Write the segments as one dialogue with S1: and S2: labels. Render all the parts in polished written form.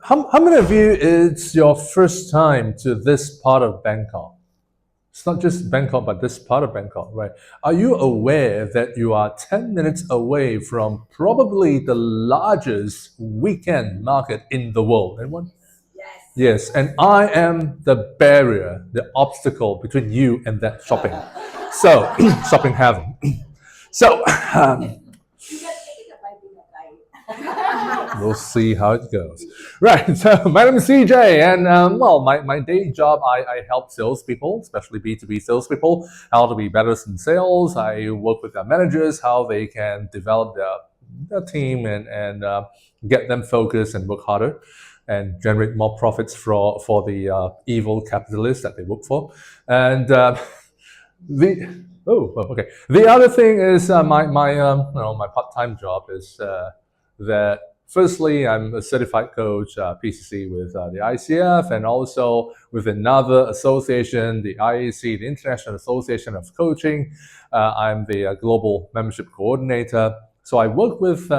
S1: how many of you, it's your first time to this part of Bangkok? It's not just Bangkok, but this part of Bangkok, right? Are you aware that you are 10 minutes away from probably the largest weekend market in the world? Anyone? Yes, and I am the barrier, the obstacle between you and that shopping. So, shopping heaven. So, we'll see how it goes. Right, so my name is CJ, and my day job, I help salespeople, especially B2B salespeople, how to be better in sales. I work with their managers, how they can develop their team and get them focused and work harder and generate more profits for the evil capitalists that they work for. And the other thing is my part-time job is that firstly I'm a certified coach, PCC with the ICF, and also with another association, the IAC, the International Association of Coaching. I'm the global membership coordinator. So I work with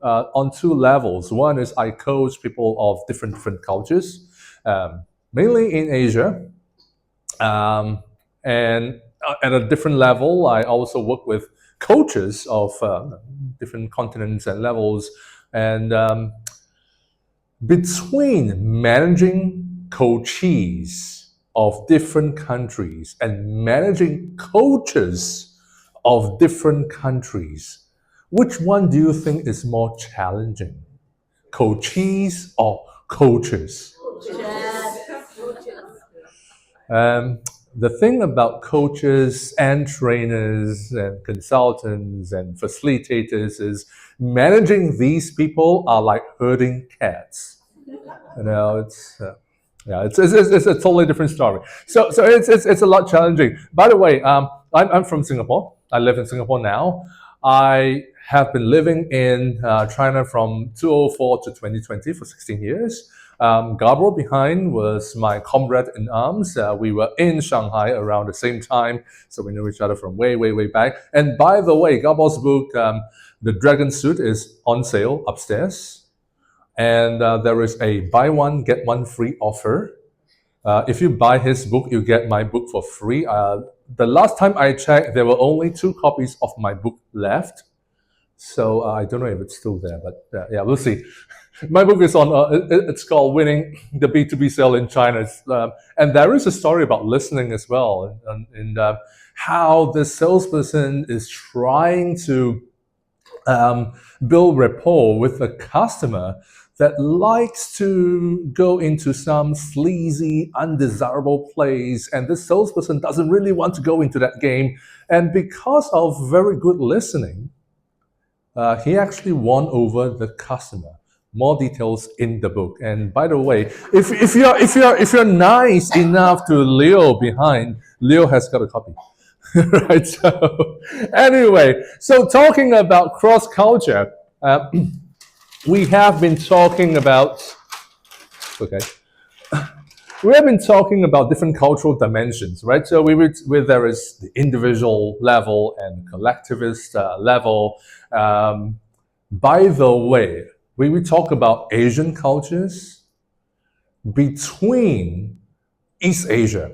S1: on two levels. One is I coach people of different cultures, mainly in Asia, and at a different level, I also work with coaches of different continents and levels. And between managing coachees of different countries and managing coaches of different countries, which one do you think is more challenging? Coachees or coaches? The thing about coaches and trainers and consultants and facilitators is managing these people are like herding cats. It's a totally different story. So it's a lot challenging. By the way, I'm from Singapore. I live in Singapore now. I have been living in China from 2004 to 2020 for 16 years. Gabriel behind was my comrade in arms. We were in Shanghai around the same time, so we knew each other from way back. And by the way, Gabriel's book, The Dragon Suit, is on sale upstairs. And there is a buy one, get one free offer. If you buy his book, you get my book for free. The last time I checked, there were only 2 copies of my book left. So I don't know if it's still there, but yeah, we'll see. My book is on, it's called Winning the B2B Sale in China. And there is a story about listening as well, and how the salesperson is trying to build rapport with a customer that likes to go into some sleazy, undesirable place, and this salesperson doesn't really want to go into that game. And because of very good listening, he actually won over the customer. More details in the book. And by the way, if you're nice enough to Leo behind, Leo has got a copy. Right. So anyway, so talking about cross culture, we have been talking about different cultural dimensions, right? So there is the individual level and collectivist level. By the way, we talk about Asian cultures between East Asia,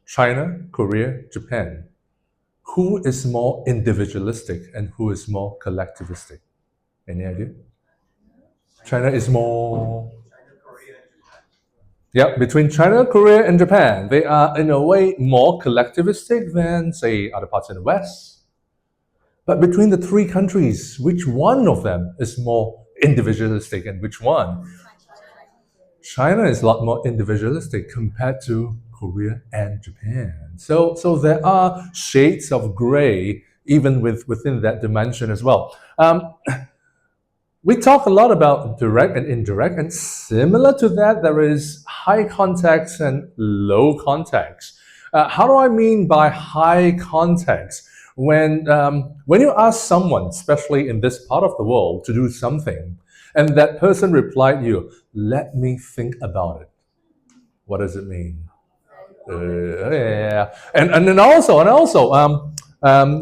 S1: China, Korea, Japan. Who is more individualistic and who is more collectivistic? Any idea? China is more... Yeah, between China, Korea, and Japan, they are in a way more collectivistic than, say, other parts in the West. But between the 3 countries, which one of them is more individualistic and which one? China is a lot more individualistic compared to Korea and Japan. So there are shades of gray even within that dimension as well. We talk a lot about direct and indirect, and similar to that, there is high context and low context. How do I mean by high context? When you ask someone, especially in this part of the world, to do something, and that person replied to you, "Let me think about it." What does it mean? Yeah. And then also,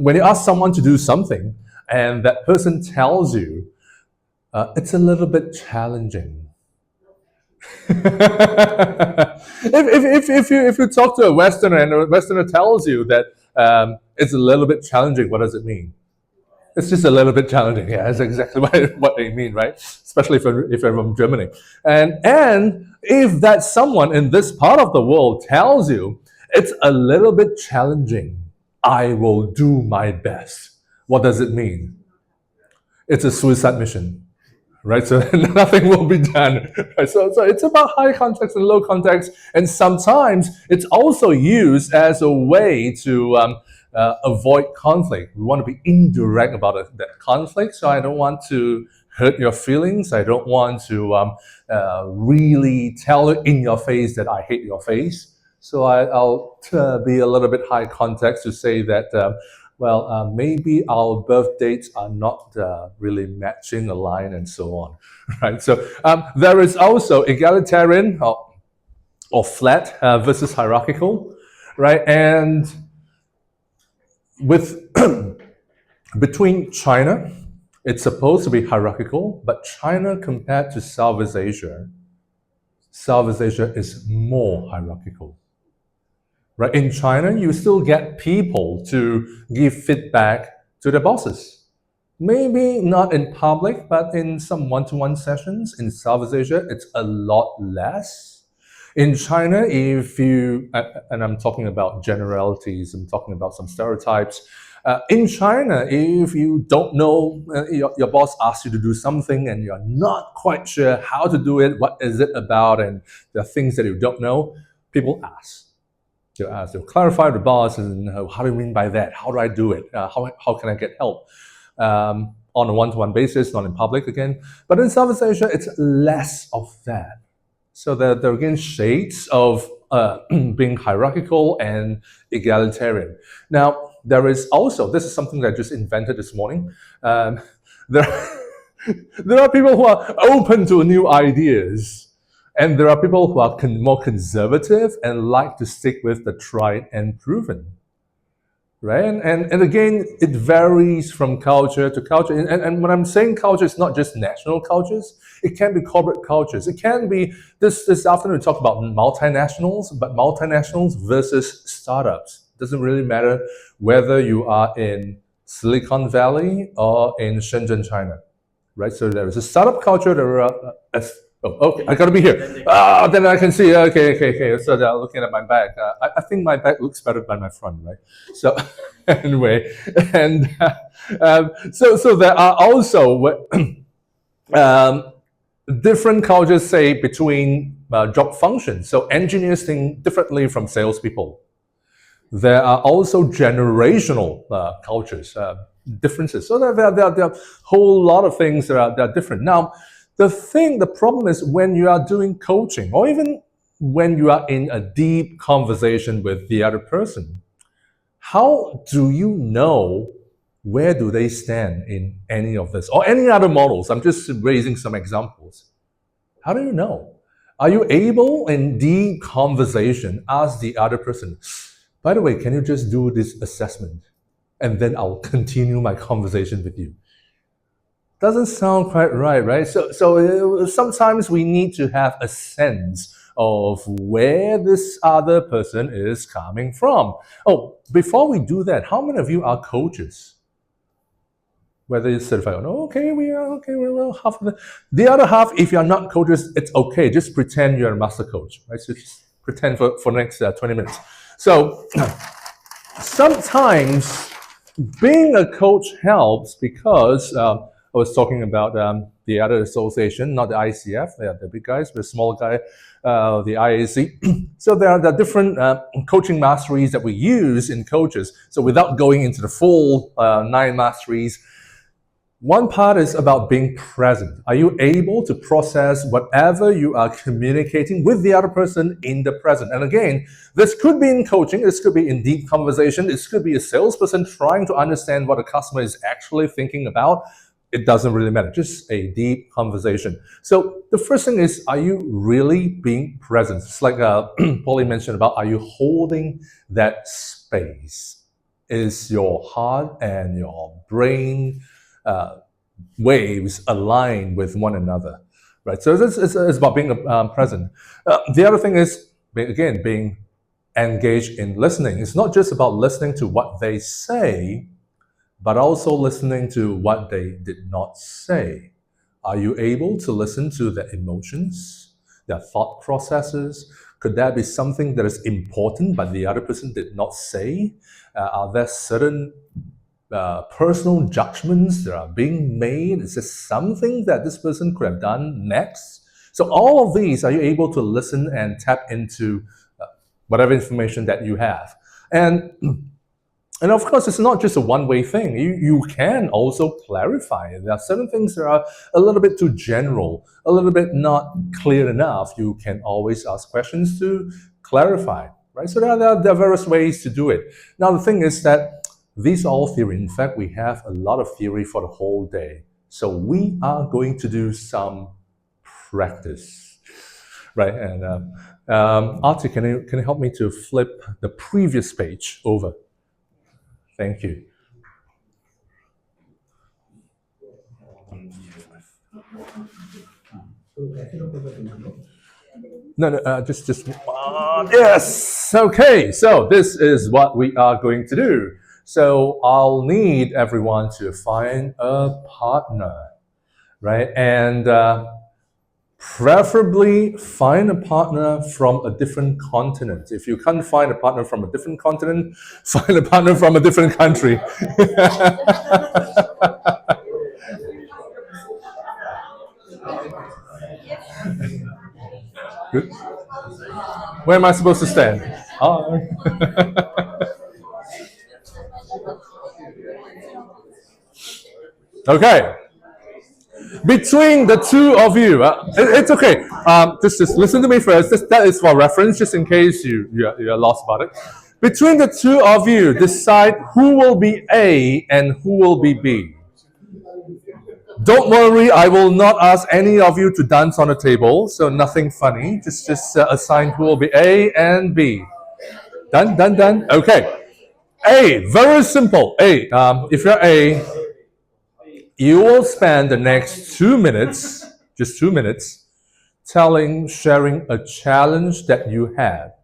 S1: when you ask someone to do something, and that person tells you, it's a little bit challenging. if you talk to a Westerner and a Westerner tells you that it's a little bit challenging, what does it mean? It's just a little bit challenging. Yeah, that's exactly what they mean, right? Especially if you're from Germany. And if that someone in this part of the world tells you it's a little bit challenging, I will do my best. What does it mean? It's a suicide mission, right? So nothing will be done. Right? So it's about high context and low context, and sometimes it's also used as a way to avoid conflict. We want to be indirect about that conflict. So I don't want to hurt your feelings. I don't want to really tell it in your face that I hate your face. So I'll be a little bit high context to say that maybe our birth dates are not really matching, aligned, and so on, right? So there is also egalitarian or flat versus hierarchical, right? And with between China, it's supposed to be hierarchical, but China compared to Southeast Asia is more hierarchical. Right? In China, you still get people to give feedback to their bosses. Maybe not in public, but in some one-to-one sessions. In Southeast Asia, it's a lot less. In China, if you, and I'm talking about generalities, I'm talking about some stereotypes. In China, if you don't know, your boss asks you to do something and you're not quite sure how to do it, what is it about, and the things that you don't know, people ask. They'll clarify the boss and how do you mean by that? How do I do it? How can I get help? On a one-to-one basis, not in public again. But in Southeast Asia, it's less of that. So there are again shades of being hierarchical and egalitarian. Now, there is also, this is something that I just invented this morning. There are people who are open to new ideas. And there are people who are more conservative and like to stick with the tried and proven, right? And again, it varies from culture to culture. And when I'm saying culture, it's not just national cultures. It can be corporate cultures. It can be, this afternoon we talked about multinationals, but multinationals versus startups. It doesn't really matter whether you are in Silicon Valley or in Shenzhen, China, right? So there is a startup culture, there are okay, I gotta be here. Then I can see. Okay. So they're looking at my back. I think my back looks better than my front, right? So anyway, and so there are also different cultures, say between job functions. So engineers think differently from salespeople. There are also generational cultures differences. So there are a whole lot of things that are different now. The problem is when you are doing coaching, or even when you are in a deep conversation with the other person, how do you know where do they stand in any of this or any other models? I'm just raising some examples. How do you know? Are you able in deep conversation ask the other person, by the way, can you just do this assessment? And then I'll continue my conversation with you. Doesn't sound quite right? So sometimes we need to have a sense of where this other person is coming from. Oh, before we do that, how many of you are coaches? Whether it's certified or no, okay, we are okay. Well, half of the other half. If you're not coaches, it's okay. Just pretend you're a master coach, right? So just pretend for the next 20 minutes. So sometimes being a coach helps because I was talking about the other association, not the ICF, they are the big guys, the small guy, the IAC. So there are different coaching masteries that we use in coaches. So without going into the full 9 masteries, one part is about being present. Are you able to process whatever you are communicating with the other person in the present? And again, this could be in coaching, this could be in deep conversation, this could be a salesperson trying to understand what a customer is actually thinking about. It doesn't really matter, just a deep conversation. So the first thing is, are you really being present? It's like Pauline mentioned about, are you holding that space? Is your heart and your brain waves align with one another, right? So it's about being present. The other thing is, again, being engaged in listening. It's not just about listening to what they say, but also listening to what they did not say. Are you able to listen to their emotions, their thought processes? Could there be something that is important but the other person did not say? Are there certain personal judgments that are being made? Is there something that this person could have done next? So all of these, are you able to listen and tap into whatever information that you have? And of course, it's not just a one-way thing. You can also clarify. There are certain things that are a little bit too general, a little bit not clear enough. You can always ask questions to clarify, right? So there are various ways to do it. Now, the thing is that these are all theory. In fact, we have a lot of theory for the whole day. So we are going to do some practice, right? And Artie, can you help me to flip the previous page over? Thank you. No, just yes. Okay, so this is what we are going to do. So I'll need everyone to find a partner, right? And preferably find a partner from a different continent. If you can't find a partner from a different continent, find a partner from a different country. Good. Where am I supposed to stand? Oh. Okay. Between the two of you, it's okay. Just listen to me first. That is for reference, just in case you're lost about it. Between the two of you, decide who will be A and who will be B. Don't worry, I will not ask any of you to dance on the table, so nothing funny. Just assign who will be A and B. Done. Okay. A, very simple. A, if you're A, you will spend the next 2 minutes, just 2 minutes, sharing a challenge that you had.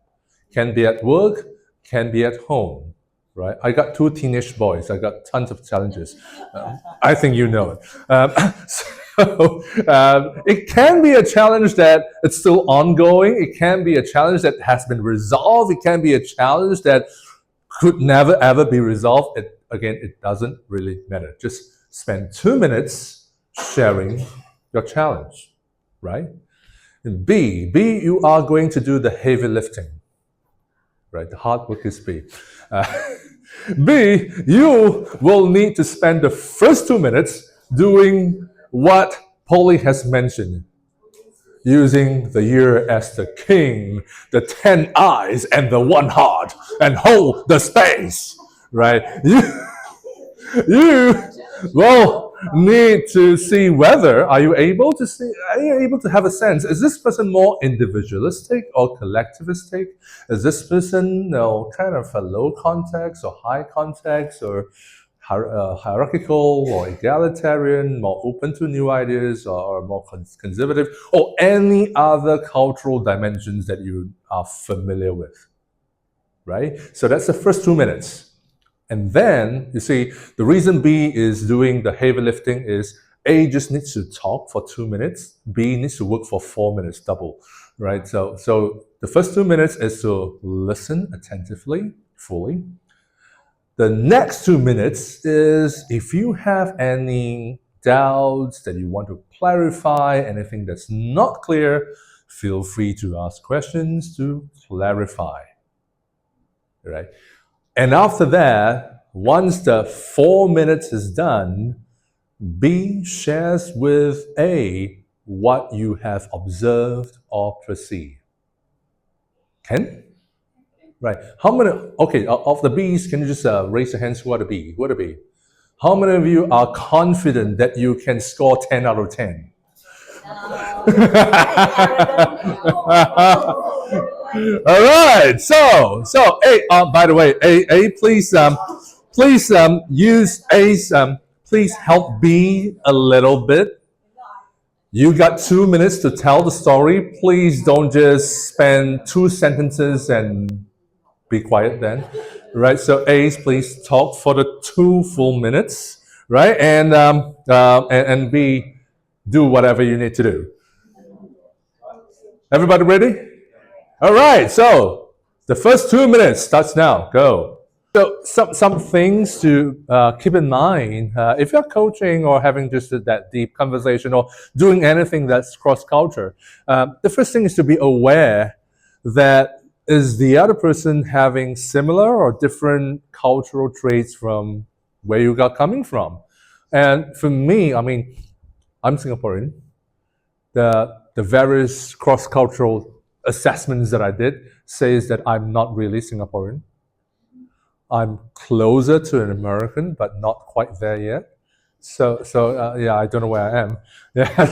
S1: Can be at work, can be at home, right? I got 2 teenage boys. I got tons of challenges. I think you know it. So it can be a challenge that it's still ongoing. It can be a challenge that has been resolved. It can be a challenge that could never ever be resolved. It doesn't really matter. Just spend 2 minutes sharing your challenge, right? And B, you are going to do the heavy lifting, right? The hard work is B. B, you will need to spend the first 2 minutes doing what Polly has mentioned, using the year as the king, the 10 eyes and the 1 heart, and hold the space, right? You will need to see whether are you able to have a sense, is this person more individualistic or collectivistic? Is this person kind of a low context or high context, or hierarchical or egalitarian, more open to new ideas, or more conservative, or any other cultural dimensions that you are familiar with, right? So that's the first 2 minutes. And then, you see, the reason B is doing the heavy lifting is A just needs to talk for 2 minutes, B needs to work for 4 minutes, double, right? So the first 2 minutes is to listen attentively, fully. The next 2 minutes is if you have any doubts that you want to clarify, anything that's not clear, feel free to ask questions to clarify, right? And after that, once the 4 minutes is done, B shares with A what you have observed or perceived. Can? Right. How many, okay, of the Bs, can you just raise your hands? Who are the B? Who are the B? How many of you are confident that you can score 10 out of 10? All right. So A. By the way, A. Please use A's. Please help B a little bit. You got 2 minutes to tell the story. Please don't just spend 2 sentences and be quiet then, right? So Ace, please talk for the 2 full minutes, right? And B, do whatever you need to do. Everybody ready? All right. So the first 2 minutes starts now. Go. So some things to keep in mind if you're coaching or having just that deep conversation or doing anything that's cross culture. The first thing is to be aware that is the other person having similar or different cultural traits from where you got coming from. And for me, I mean, I'm Singaporean. The various cross cultural assessments that I did says that I'm not really Singaporean. I'm closer to an American, but not quite there yet. So yeah, I don't know where I am. Yeah.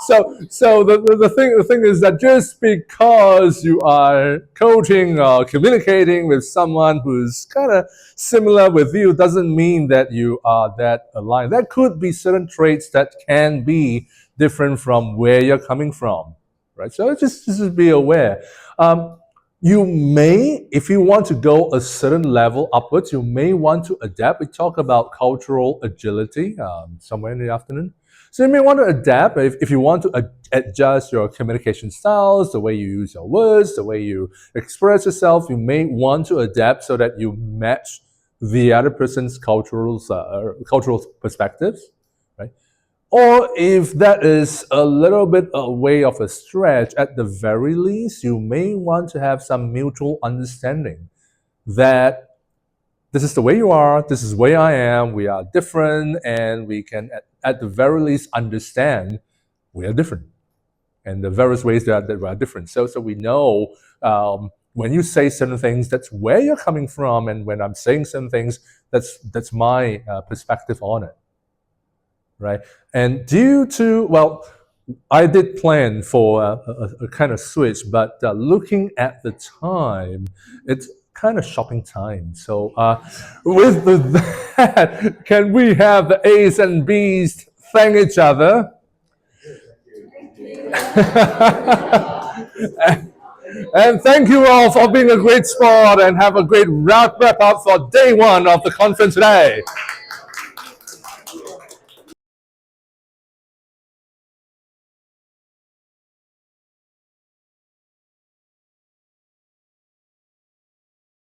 S1: So the thing is that just because you are coaching or communicating with someone who's kind of similar with you doesn't mean that you are that aligned. There could be certain traits that can be different from where you're coming from, right? So just be aware. You may, if you want to go a certain level upwards, you may want to adapt. We talk about cultural agility somewhere in the afternoon. So you may want to adapt if you want to adjust your communication styles, the way you use your words, the way you express yourself. You may want to adapt so that you match the other person's cultural perspectives, right? Or if that is a little bit a way of a stretch, at the very least, you may want to have some mutual understanding that this is the way you are, this is where I am, we are different, and we can, at the very least, understand we are different. And the various ways that we are different. So we know when you say certain things, that's where you're coming from, and when I'm saying certain things, that's my perspective on it. Right, and due to, well, I did plan for a kind of switch, but looking at the time, it's kind of shopping time. So with that, can we have the A's and B's thank each other? And thank you all for being a great sport, and have a great wrap up for day one of the conference today.